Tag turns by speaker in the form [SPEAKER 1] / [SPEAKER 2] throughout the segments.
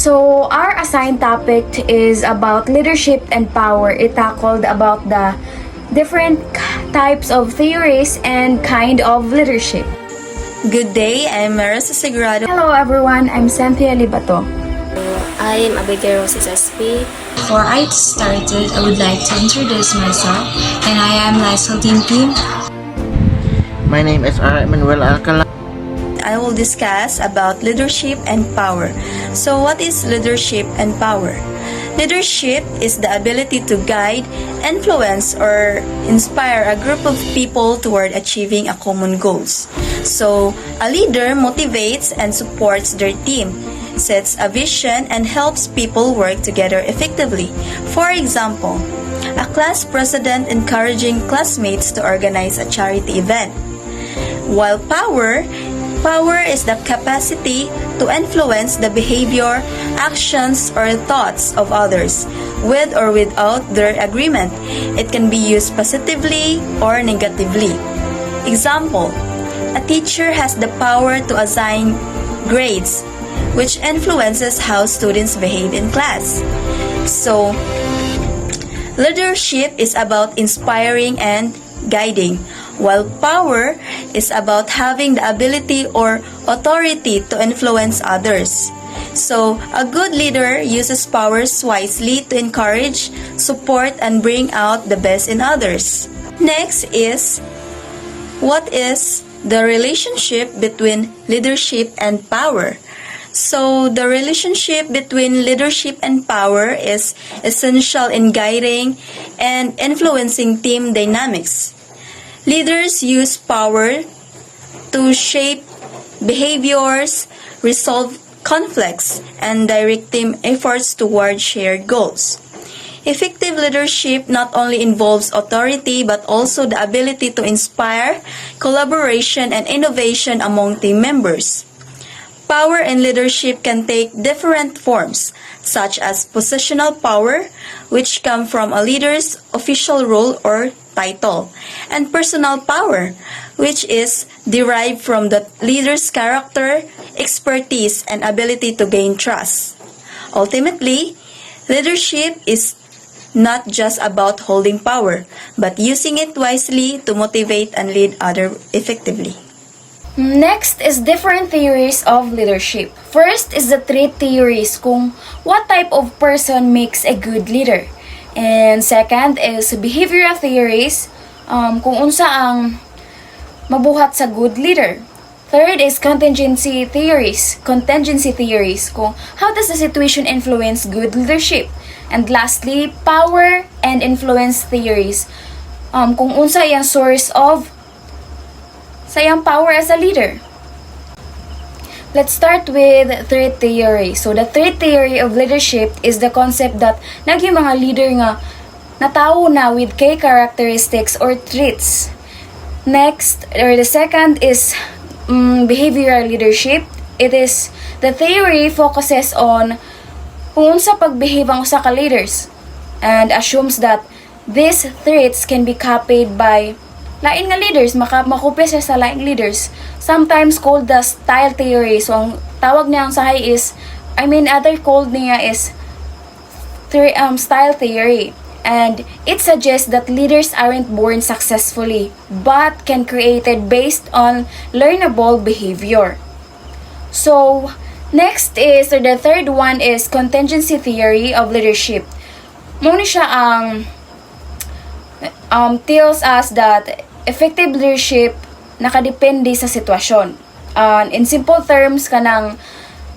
[SPEAKER 1] So our assigned topic is about leadership and power. It tackled about the different types of theories and kind of leadership.
[SPEAKER 2] Good day, I'm Marisa Segurado.
[SPEAKER 1] Hello everyone, I'm Cynthia Libato.
[SPEAKER 3] I am Abigail Roses SP.
[SPEAKER 4] Before I started, I would like to introduce myself, and I am Lysol Team.
[SPEAKER 5] My name is R. Manuel Alcala.
[SPEAKER 2] I will discuss about leadership and power. So what is leadership and power? Leadership is the ability to guide, influence, or inspire a group of people toward achieving a common goals. So, a leader motivates and supports their team, sets a vision, and helps people work together effectively. For example, a class president encouraging classmates to organize a charity event. While power is the capacity to influence the behavior, actions, or thoughts of others, with or without their agreement. It can be used positively or negatively. Example, a teacher has the power to assign grades, which influences how students behave in class. So, leadership is about inspiring and guiding, while power is about having the ability or authority to influence others. So, a good leader uses powers wisely to encourage, support, and bring out the best in others. Next is, what is the relationship between leadership and power? So, the relationship between leadership and power is essential in guiding and influencing team dynamics. Leaders use power to shape behaviors, resolve conflicts, and direct team efforts toward shared goals. Effective leadership not only involves authority but also the ability to inspire collaboration and innovation among team members. Power and leadership can take different forms, such as positional power, which come from a leader's official role or title, and personal power, which is derived from the leader's character, expertise, and ability to gain trust. Ultimately, leadership is not just about holding power, but using it wisely to motivate and lead others effectively.
[SPEAKER 1] Next is different theories of leadership. First is the trait theories kung what type of person makes a good leader. And second is behavioral theories kung unsa ang mabuhat sa good leader. Third is contingency theories kung how does the situation influence good leadership. And lastly, power and influence theories kung unsa ang source of sayang power as a leader. Let's start with third theory. So the third theory of leadership is the concept that yung mga leader nga natawo na with key characteristics or traits. Next, or the second is behavioral leadership. It is the theory focuses on kung unsa pagbehave ang usa ka leaders and assumes that these traits can be copied by lain nga leaders, makopya siya sa lain leaders. Sometimes called the style theory. So, ang tawag niya ang sahay is, other called niya is style theory. And it suggests that leaders aren't born successfully, but can created based on learnable behavior. So, next is, or the third one is contingency theory of leadership. Muna siya ang tells us that effective leadership nakadepende sa sitwasyon. In simple terms, ang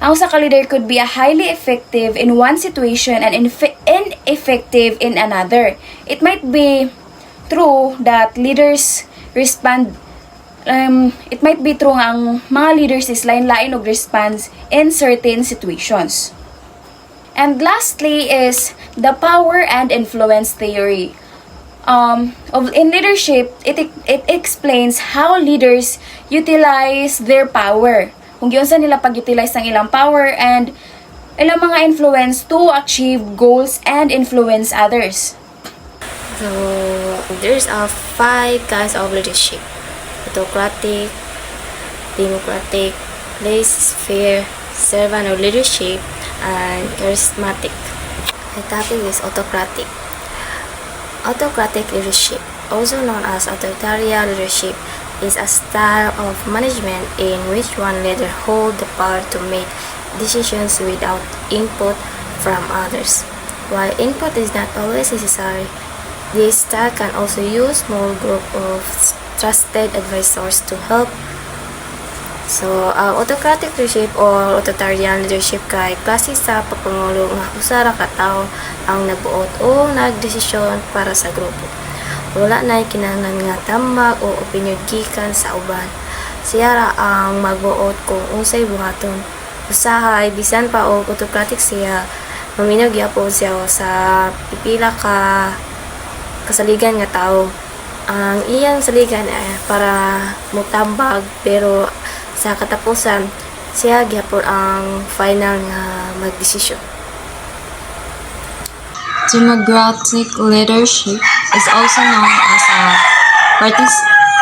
[SPEAKER 1] usa ka leader could be a highly effective in one situation and ineffective in another. It might be true that leaders respond it might be true nga ang mga leaders is lain-lain og response in certain situations. And lastly is the power and influence theory. In leadership, it explains how leaders utilize their power. Kung giunsa nila pag-utilize ng ilang power and ilang mga influence to achieve goals and influence others.
[SPEAKER 3] So, there's 5 kinds of leadership. Autocratic, democratic, laissez-faire, servant or leadership, and charismatic. The topic is autocratic. Autocratic leadership, also known as authoritarian leadership, is a style of management in which one leader holds the power to make decisions without input from others. While input is not always necessary, this style can also use small group of trusted advisors to help. So, ang autocratic leadership or authoritarian leadership kay klase sa papangulo nga usa ra ka tawo ang nagbuot o nagdesisyon para sa grupo. Wala na kinahanglan nga tambag o opinyon gikan sa uban. Siya ra ang magbuot kung unsay buhaton. Usahay bisan pa og autocratic siya, maminaw gyapon siya sa pipila ka kasaligan nga tawo. Ang iyang saligan para mutambag pero sa katapusan siya gyapon ang final nga magdesisyon.
[SPEAKER 4] Democratic leadership is also known as a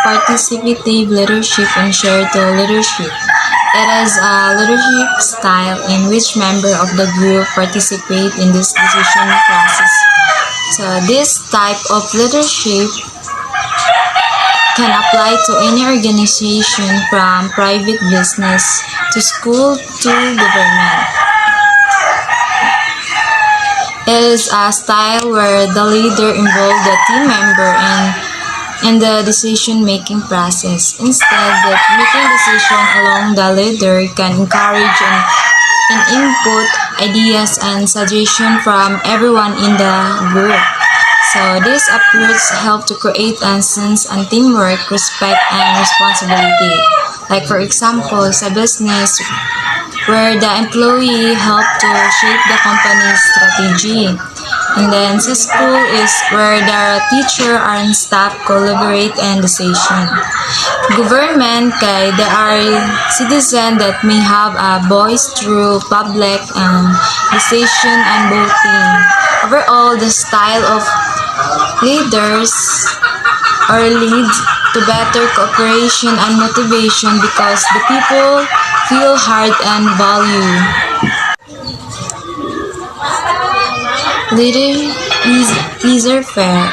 [SPEAKER 4] participative leadership and shared leadership. It is a leadership style in which members of the group participate in this decision process. So this type of leadership can apply to any organization from private business to school to government. It is a style where the leader involves the team member in the decision-making process. Instead, that making decision along the leader can encourage and input ideas and suggestions from everyone in the group. So this approach helps to create a sense and teamwork, respect, and responsibility. Like for example, sa business, where the employee help to shape the company's strategy. And then sa school is where the teacher and staff collaborate and decision. Government kay there are citizens that may have a voice through public decision and voting. Overall, the style of leaders or leads to better cooperation and motivation because the people feel heard and valued. Laissez-faire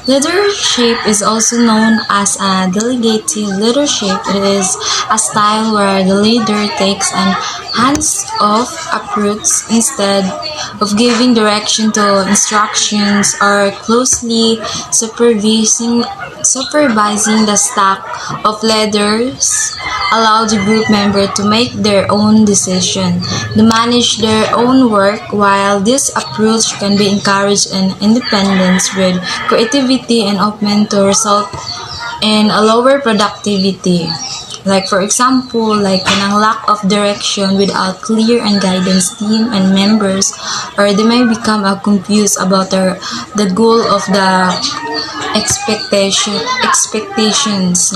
[SPEAKER 4] leadership is also known as a delegative leadership. It is a style where the leader takes an hands-off approach instead of giving direction to instructions or closely supervising the staff of leaders. Allow the group member to make their own decision, to manage their own work, while this approach can be encouraged in independence with creativity and open to result in a lower productivity. Like for example, like kanang lack of direction without clear and guidance team and members, or they may become confused about the goal of the expectations.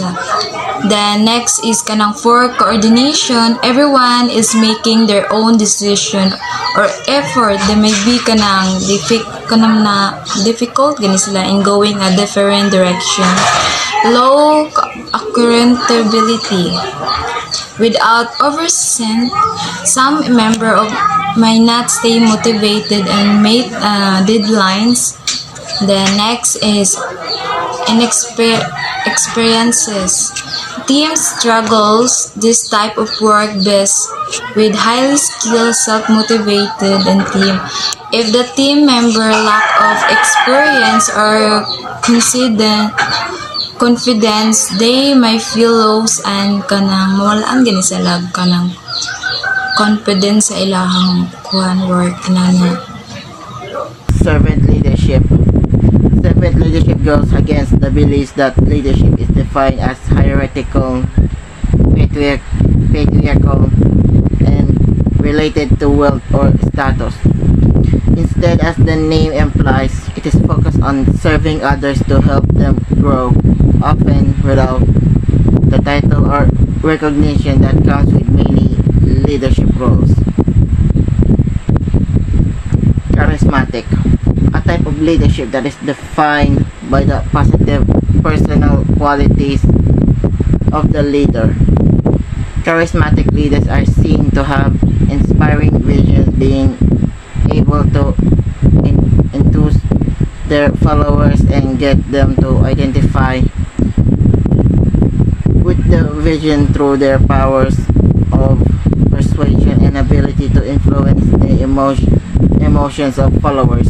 [SPEAKER 4] Then next is kanang for coordination. Everyone is making their own decision or effort. They may be kanang difficult gani sila in going a different direction. Low accountability. Without oversight, some member might not stay motivated and meet deadlines. The next is experiences. Team struggles this type of work best with highly skilled, self-motivated and team. If the team member lack of experience or confidence, they may feel lost and kanang mawalaan gani sa lab kanang confidence sa ilahang work inana.
[SPEAKER 5] Servant leadership. Servant leadership goes against the belief that leadership is defined as hierarchical, patriarchal, and related to wealth or status. Instead, as the name implies, it is focused on serving others to help them grow, often without the title or recognition that comes with many leadership roles. Charismatic. A type of leadership that is defined by the positive personal qualities of the leader. Charismatic leaders are seen to have inspiring visions. being able to enthuse their followers and get them to identify with the vision through their powers of persuasion and ability to influence the emotions of followers.